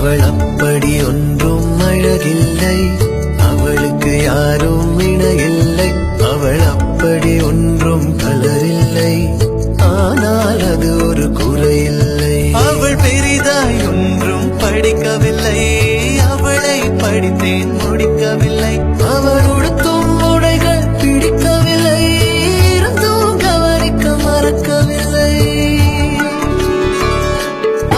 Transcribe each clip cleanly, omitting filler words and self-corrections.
அவள் அப்படி ஒன்றும் அழகில்லை, அவளுக்கு யாரும் இணையில்லை. அவள் அப்படி ஒன்றும் கலரில்லை, ஆனால் அது ஒரு குறையில்லை. அவள் பெரிதாய் ஒன்றும் படிக்கவில்லை, அவளை படித்தேன் முடிக்கவில்லை. அவள் உடுத்தும் உடைகள் பிடிக்கவில்லை, இருந்தும் கவனிக்க மறக்கவில்லை.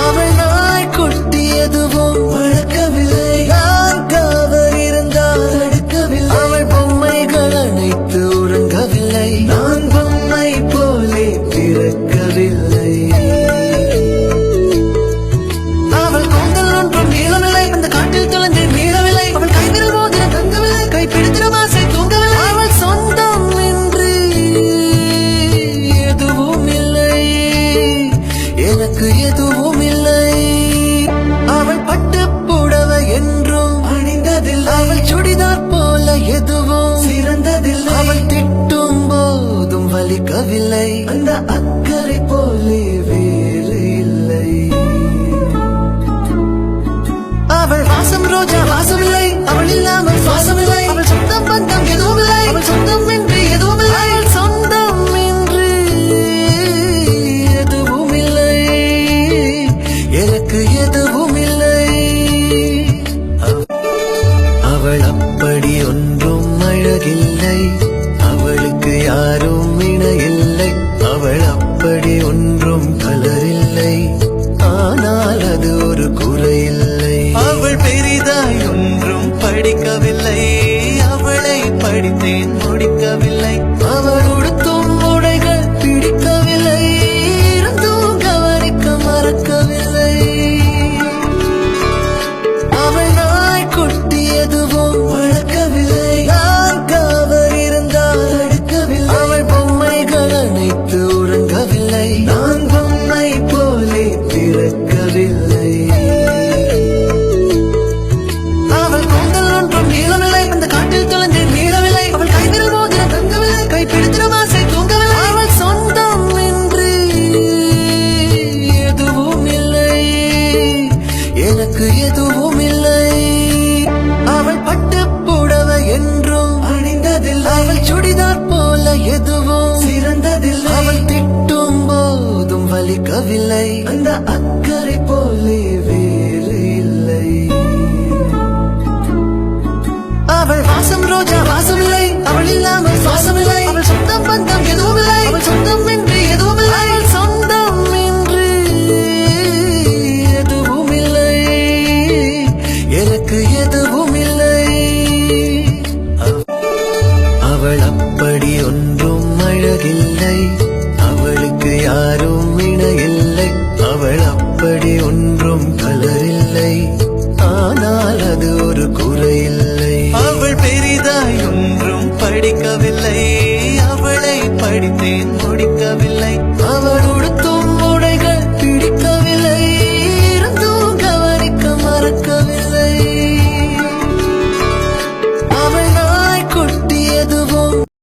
அவள் நாய் குட்டி எதுவும் வளர்க்கவில்லை, நான் காவல் இருந்தால் தடுக்கவில்லை. அவள் பொம்மைகள் அனைத்து உறங்கவில்லை, நான் பொம்மை போலே பிறக்கவில்லை. அவள் கூந்தல் ஒன்றும் நீளமில்லை, அந்த காட்டில் தொலைந்து மீளவில்லை. அவள் கைவிரல் மோதிரம் தங்கவில்லை, கைப்பிடித்திடும் ஆசை தூங்கவில்லை. அவள் சொந்தம் என்று எதுவும் இல்லை, எனக்கு எதுவும் இல்லை. அவள் பட்டு புடவை என்றும் அணிந்ததில்லை, அவள் சுடிதார் போல எதுவும் சிறந்ததில்லை. அவள் திட்டும் போதும் வலிக்கவில்லை, அந்த அக்கறை போலே வேலை இல்லை. அவள் வாசம் ரோஜா வாசமில்லை, அவள் இல்லாமல் சுவாசமில்லை. அவள் சொந்தம் பந்தம் எதுவும் இல்லை, அவள் சொந்தம் என்று எதுவும் இல்லை. அவள் சொந்தம் என்று எதுவும் இல்லை, எனக்கு எதுவும் இல்லை. அவள் அப்படி ஒன்றும் அழகில்லை, அவளுக்கு யாரும் இணையில்லை. அவள் அப்படி ஒன்றும் கலரில்லை, ஆனால் அது ஒரு குறையில்லை. அவள் பெரிதாய் ஒன்றும் படிக்கவில்லை, அவளை படித்தேன் முடிக்கவில்லை. அவள் உடுத்தும் உடைகள் பிடிக்கவில்லை, இருந்தும் கவனிக்க மறக்கவில்லை. அவள் நாய் குட்டி எதுவும் வளர்க்கவில்லை, நான் காவல் இருந்தால் தடுக்கவில்லை. அவள் பொம்மைகள் அனைத்து உறங்கவில்லை, நான் பொம்மை போலே பிறக்கவில்லை. அவள் கூந்தல் ஒன்றும் நீளமில்லை, அந்த காட்டில் தொலைந்து மீளவில்லை. அவள் கைவிரல் மோதிரம் தங்கவில்லை, கைப்பிடித்திடும் ஆசை தூங்கவில்லை. அவள் சொந்தம் என்று எதுவும் இல்லை, எனக்கு எதுவும் இல்லை. அவள் பட்டு புடவை என்றும் அணிந்ததில்லை, அவள் சுடிதார் போல எதுவும் சிறந்ததில்லை. அவள் திட்டும் போதும் வலிக்கவில்லை, அந்த அக்கறை போலே வேலை இல்லை. அவள் வாசம் ரோஜா வாசமில்லை, அவள் இல்லாமல் சுவாசமில்லை. அவள் சொந்தம் பந்தம் எதுவும் இல்லை, அவள் சொந்தம் என்று எதுவும் இல்லை. அவள் சொந்தம் என்று எதுவும் இல்லை, எனக்கு எதுவும் இல்லை. அவள் அப்படி ஒன்றும் அழகில்லை, அவளுக்கு யாரும் இணையில்லை. அவள் அப்படி ஒன்றும் கலரில்லை, ஆனால் அது ஒரு குறையில்லை. அவள் பெரிதாய் ஒன்றும் படிக்கவில்லை, அவளை படித்தேன் முடி